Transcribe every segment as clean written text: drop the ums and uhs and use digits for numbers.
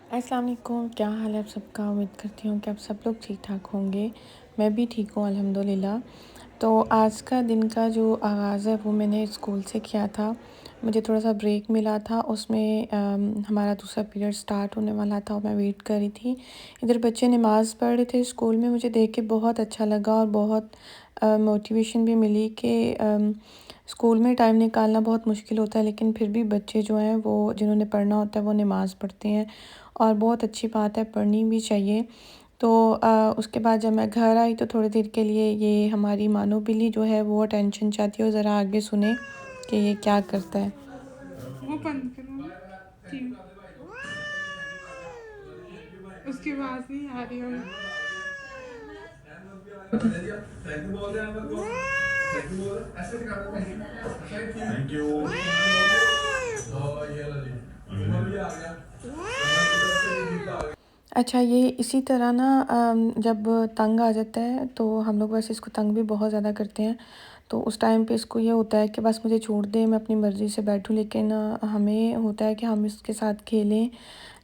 अस्सलाम वालेकुम, क्या हाल है आप सबका। उम्मीद करती हूँ कि आप सब लोग ठीक ठाक होंगे। मैं भी ठीक हूँ अल्हम्दुलिल्लाह। तो आज का दिन का जो आगाज़ है वो मैंने स्कूल से किया था। मुझे थोड़ा सा ब्रेक मिला था, उसमें हमारा दूसरा पीरियड स्टार्ट होने वाला था और मैं वेट कर रही थी। इधर बच्चे नमाज़ पढ़ रहे थे स्कूल में, मुझे देख के बहुत अच्छा लगा और बहुत मोटिवेशन भी मिली कि स्कूल में टाइम निकालना बहुत मुश्किल होता है, लेकिन फिर भी बच्चे जो हैं वो जिन्होंने पढ़ना होता है वो नमाज़ पढ़ते हैं और बहुत अच्छी बात है, पढ़नी भी चाहिए। तो उसके बाद जब मैं घर आई तो थोड़ी देर के लिए ये हमारी मानो बिल्ली जो है वो अटेंशन चाहती है, ज़रा आगे सुने कि ये क्या करता है। वो बंद करो ना टीवी, उसकी आवाज़ नहीं आ रही है। Thank you. अच्छा, ये इसी तरह ना जब तंग आ जाता है तो हम लोग वैसे इसको तंग भी बहुत ज़्यादा करते हैं। तो उस टाइम पे इसको ये होता है कि बस मुझे छोड़ दे, मैं अपनी मर्ज़ी से बैठूँ, लेकिन हमें होता है कि हम इसके साथ खेलें।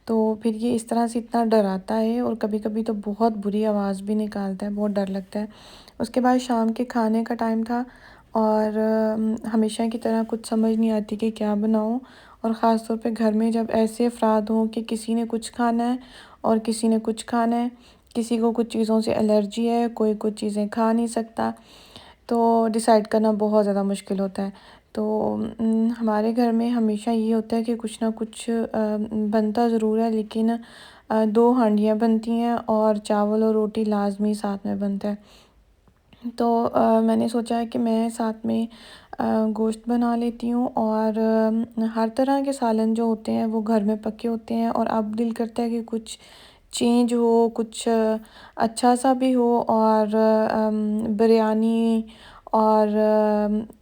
तो फिर ये इस तरह से इतना डराता है और कभी-कभी तो बहुत बुरी आवाज़ भी निकालता है, बहुत डर लगता है। उसके बाद शाम के खाने का टाइम था और हमेशा की तरह कुछ समझ नहीं आती कि क्या बनाऊँ, और ख़ास तौर पे घर में जब ऐसे अफ़राद हों कि किसी ने कुछ खाना है और किसी ने कुछ खाना है, किसी को कुछ चीज़ों से एलर्जी है, कोई कुछ चीज़ें खा नहीं सकता, तो डिसाइड करना बहुत ज़्यादा मुश्किल होता है। तो हमारे घर में हमेशा ये होता है कि कुछ ना कुछ बनता ज़रूर है, लेकिन 2 हांडियाँ बनती हैं और चावल और रोटी लाज़मी साथ में बनता है। तो मैंने सोचा है कि मैं साथ में गोश्त बना लेती हूँ और हर तरह के सालन जो होते हैं वो घर में पके होते हैं, और अब दिल करता है कि कुछ चेंज हो, कुछ अच्छा सा भी हो, और बिरयानी और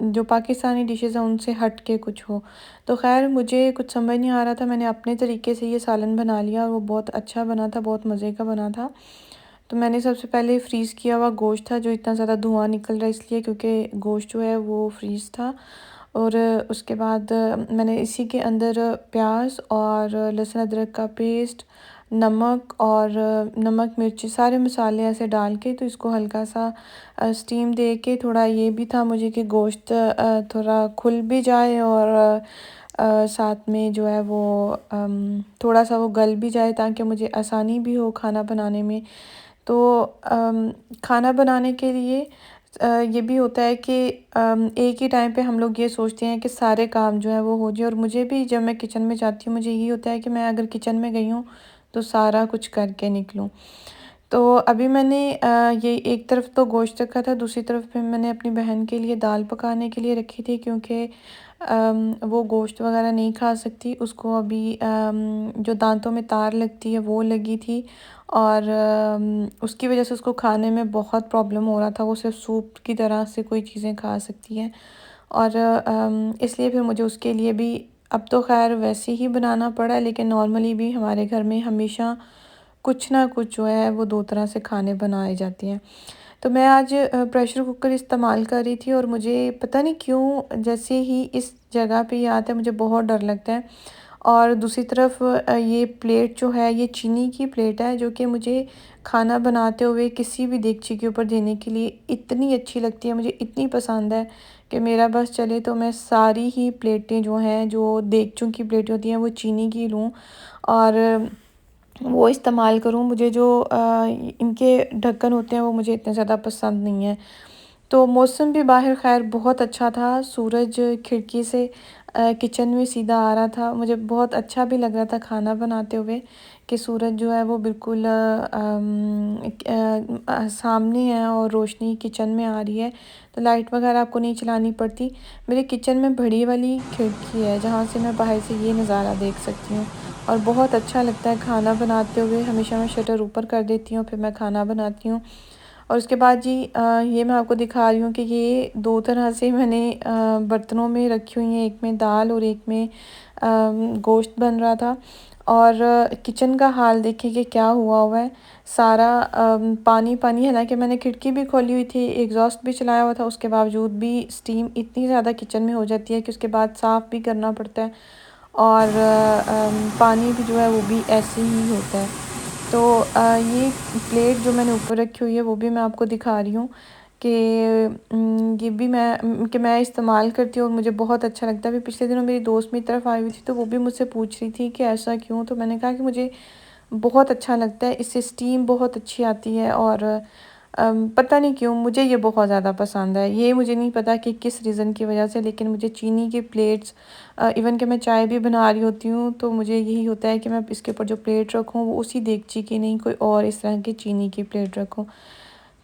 जो पाकिस्तानी डिशेज़ हैं उनसे हट के कुछ हो। तो ख़ैर मुझे कुछ समझ नहीं आ रहा था, मैंने अपने तरीके से ये सालन बना लिया और वो बहुत अच्छा बना था, बहुत मज़े का बना था। तो मैंने सबसे पहले फ्रीज़ किया हुआ गोश्त था, जो इतना ज़्यादा धुआँ निकल रहा है इसलिए क्योंकि गोश्त जो है वो फ्रीज़ था। और उसके बाद मैंने इसी के अंदर प्याज और लहसुन अदरक का पेस्ट, नमक और नमक मिर्ची सारे मसाले ऐसे डाल के, तो इसको हल्का सा स्टीम दे के, थोड़ा ये भी था मुझे कि गोश्त थोड़ा खुल भी जाए और साथ में जो है वो थोड़ा सा वो गल भी जाए, ताकि मुझे आसानी भी हो खाना बनाने में। तो खाना बनाने के लिए ये भी होता है कि एक ही टाइम पे हम लोग ये सोचते हैं कि सारे काम जो हैं वो हो जाए, और मुझे भी जब मैं किचन में जाती हूँ मुझे यही होता है कि मैं अगर किचन में गई हूँ तो सारा कुछ करके निकलूँ। तो अभी मैंने ये एक तरफ तो गोश्त रखा था, दूसरी तरफ पे मैंने अपनी बहन के लिए दाल पकाने के लिए रखी थी, क्योंकि वो गोश्त वगैरह नहीं खा सकती, उसको अभी जो दांतों में तार लगती है वो लगी थी, और उसकी वजह से उसको खाने में बहुत प्रॉब्लम हो रहा था, वो सिर्फ सूप की तरह से कोई चीज़ें खा सकती है। और इसलिए फिर मुझे उसके लिए भी अब तो ख़ैर वैसे ही बनाना पड़ा है, लेकिन नॉर्मली भी हमारे घर में हमेशा कुछ ना कुछ जो है वो 2 तरह से खाने बनाए जाते हैं। तो मैं आज प्रेशर कुकर इस्तेमाल कर रही थी और मुझे पता नहीं क्यों जैसे ही इस जगह पे ये आता है मुझे बहुत डर लगता है। और दूसरी तरफ ये प्लेट जो है ये चीनी की प्लेट है, जो कि मुझे खाना बनाते हुए किसी भी देगची के ऊपर देने के लिए इतनी अच्छी लगती है, मुझे इतनी पसंद है कि मेरा बस चले तो मैं सारी ही प्लेटें जो हैं, जो देगचों की प्लेटें होती हैं वो चीनी की लूँ और वो इस्तेमाल करूँ। मुझे जो इनके ढक्कन होते हैं वो मुझे इतने ज़्यादा पसंद नहीं है। तो मौसम भी बाहर ख़ैर बहुत अच्छा था, सूरज खिड़की से किचन में सीधा आ रहा था। मुझे बहुत अच्छा भी लग रहा था खाना बनाते हुए कि सूरज जो है वो बिल्कुल सामने है और रोशनी किचन में आ रही है, तो लाइट वगैरह आपको नहीं चलानी पड़ती। मेरे किचन में बड़ी वाली खिड़की है जहाँ से मैं बाहर से ये नज़ारा देख सकती हूँ और बहुत अच्छा लगता है खाना बनाते हुए। हमेशा मैं शटर ऊपर कर देती हूँ, फिर मैं खाना बनाती हूँ। और उसके बाद जी ये मैं आपको दिखा रही हूँ कि ये 2 तरह से मैंने बर्तनों में रखी हुई हैं, एक में दाल और एक में गोश्त बन रहा था। और किचन का हाल देखिए कि क्या हुआ है, सारा पानी-पानी। हालाँकि मैंने खिड़की भी खोली हुई थी, एग्ज़ॉस्ट भी चलाया हुआ था, उसके बावजूद भी स्टीम इतनी ज़्यादा किचन में हो जाती है कि उसके बाद साफ़ भी करना पड़ता है। और पानी भी जो है वो भी ऐसे ही होता है। तो ये प्लेट जो मैंने ऊपर रखी हुई है वो भी मैं आपको दिखा रही हूँ कि ये भी कि मैं इस्तेमाल करती हूँ और मुझे बहुत अच्छा लगता है। अभी पिछले दिनों मेरी दोस्त मेरी तरफ आई हुई थी तो वो भी मुझसे पूछ रही थी कि ऐसा क्यों? तो मैंने कहा कि मुझे बहुत अच्छा लगता है, इससे स्टीम बहुत अच्छी आती है और पता नहीं क्यों मुझे ये बहुत ज़्यादा पसंद है। ये मुझे नहीं पता कि किस रीज़न की वजह से, लेकिन मुझे चीनी की प्लेट्स इवन कि मैं चाय भी बना रही होती हूँ तो मुझे यही होता है कि मैं इसके ऊपर जो प्लेट रखूँ वो उसी देगची की, नहीं कोई और इस तरह की चीनी की प्लेट रखूँ।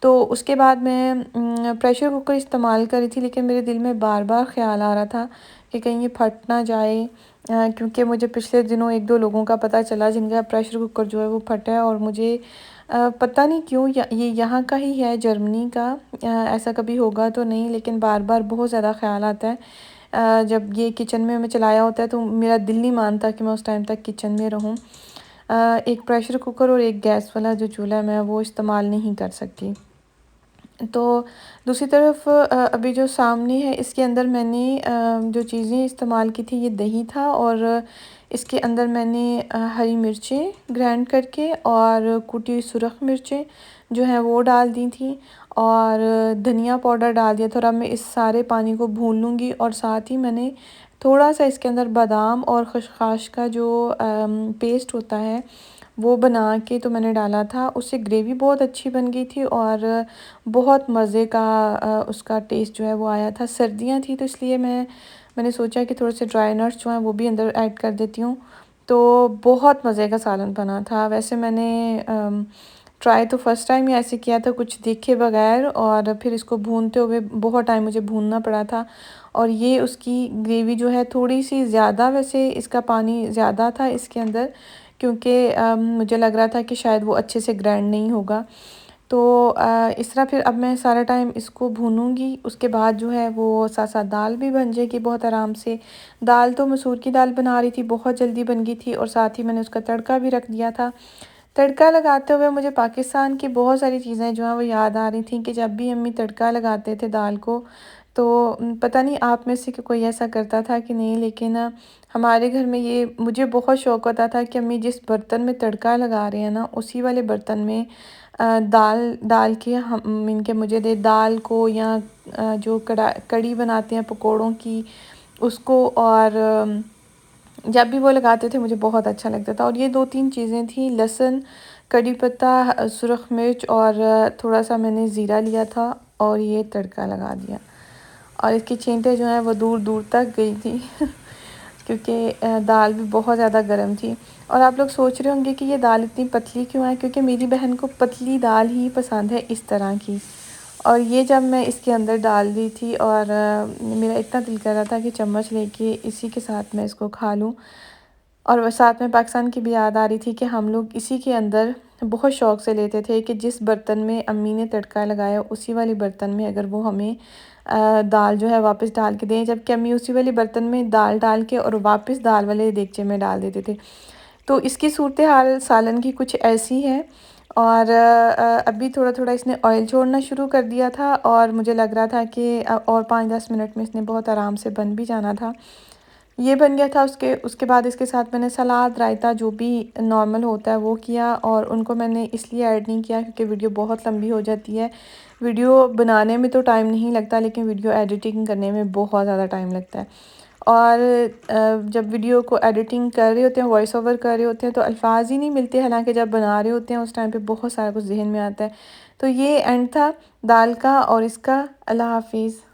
तो उसके बाद मैं प्रेशर कुकर इस्तेमाल कर रही थी, लेकिन मेरे दिल में बार-बार ख़्याल आ रहा था कि कहीं ये फट ना जाए, क्योंकि मुझे पिछले दिनों 1-2 लोगों का पता चला जिनका प्रेशर कुकर जो है वो फटा है और मुझे पता नहीं क्यों ये यहाँ का ही है, जर्मनी का। ऐसा कभी होगा तो नहीं, लेकिन बार-बार बहुत ज़्यादा ख़्याल आता है। जब ये किचन में मैं चलाया होता है तो मेरा दिल नहीं मानता कि मैं उस टाइम तक किचन में रहूँ। एक प्रेशर कुकर और एक गैस वाला जो चूल्हा है मैं वो इस्तेमाल नहीं कर सकती। तो दूसरी तरफ अभी जो सामने है इसके अंदर मैंने जो चीज़ें इस्तेमाल की थी, ये दही था और इसके अंदर मैंने हरी मिर्चें ग्राइंड करके और कुटी हुई सुरख मिर्चें जो हैं वो डाल दी थी और धनिया पाउडर डाल दिया था। और अब मैं इस सारे पानी को भून लूँगी और साथ ही मैंने थोड़ा सा इसके अंदर बादाम और खसखस का जो पेस्ट होता है वो बना के तो मैंने डाला था। उससे ग्रेवी बहुत अच्छी बन गई थी और बहुत मज़े का उसका टेस्ट जो है वो आया था। सर्दियाँ थी तो इसलिए मैंने सोचा कि थोड़े से ड्राई नट्स जो हैं वो भी अंदर ऐड कर देती हूँ। तो बहुत मज़े का सालन बना था। वैसे मैंने ट्राई तो फर्स्ट टाइम ही ऐसे किया था कुछ देखे बगैर, और फिर इसको भूनते हुए बहुत टाइम मुझे भूनना पड़ा था। और ये उसकी ग्रेवी जो है थोड़ी-सी ज़्यादा, वैसे इसका पानी ज़्यादा था इसके अंदर, क्योंकि मुझे लग रहा था कि शायद वो अच्छे से ग्राइंड नहीं होगा। तो इस तरह फिर अब मैं सारा टाइम इसको भूनूँगी, उसके बाद जो है वो साथ-साथ दाल भी बन जाएगी बहुत आराम से। दाल तो मसूर की दाल बना रही थी, बहुत जल्दी बन गई थी और साथ ही मैंने उसका तड़का भी रख दिया था। तड़का लगाते हुए मुझे पाकिस्तान की बहुत सारी चीज़ें जो हैं वो याद आ रही थी कि जब भी अम्मी तड़का लगाते थे दाल को, तो पता नहीं आप में से कि कोई ऐसा करता था कि नहीं, लेकिन हमारे घर में ये मुझे बहुत शौक़ होता था कि अम्मी जिस बर्तन में तड़का लगा रहे हैं ना उसी वाले बर्तन में दाल डाल के हम इनके मुझे दे दाल को, या जो कढ़ी बनाते हैं पकोड़ों की उसको, और जब भी वो लगाते थे मुझे बहुत अच्छा लगता था। और ये 2-3 चीज़ें थी, लहसुन, कड़ी पत्ता, सुरख मिर्च और थोड़ा-सा मैंने ज़ीरा लिया था और ये तड़का लगा दिया। और इसकी छींटें जो हैं वो दूर-दूर तक गई थी क्योंकि दाल भी बहुत ज़्यादा गर्म थी। और आप लोग सोच रहे होंगे कि ये दाल इतनी पतली क्यों है? क्योंकि मेरी बहन को पतली दाल ही पसंद है, इस तरह की। और ये जब मैं इसके अंदर डाल दी थी और मेरा इतना दिल कर रहा था कि चम्मच लेके इसी के साथ मैं इसको खा लूँ। और वो साथ में पाकिस्तान की भी याद आ रही थी कि हम लोग इसी के अंदर बहुत शौक़ से लेते थे कि जिस बर्तन में अम्मी ने तड़का लगाया उसी वाले बर्तन में अगर वो हमें दाल जो है वापस डाल के दें, जबकि अम्मी उसी वाले बर्तन में दाल डाल के और वापस दाल वाले देगचे में डाल देते थे। तो इसकी सूरत हाल सालन की कुछ ऐसी है। और अभी थोड़ा-थोड़ा इसने ऑयल छोड़ना शुरू कर दिया था और मुझे लग रहा था कि और 5-10 मिनट में इसने बहुत आराम से बन भी जाना था। ये बन गया था, उसके उसके बाद इसके साथ मैंने सलाद, रायता जो भी नॉर्मल होता है वो किया, और उनको मैंने इसलिए ऐड नहीं किया क्योंकि वीडियो बहुत लंबी हो जाती है। वीडियो बनाने में तो टाइम नहीं लगता, लेकिन वीडियो एडिटिंग करने में बहुत ज़्यादा टाइम लगता है। और जब वीडियो को एडिटिंग कर रहे होते हैं, वॉइस ओवर कर रहे होते हैं तो अल्फाज ही नहीं मिलते, हालाँकि जब बना रहे होते हैं उस टाइम पे बहुत सारा कुछ ज़हन में आता है। तो ये एंड था दाल का और इसका। अल्लाह हाफ़िज़।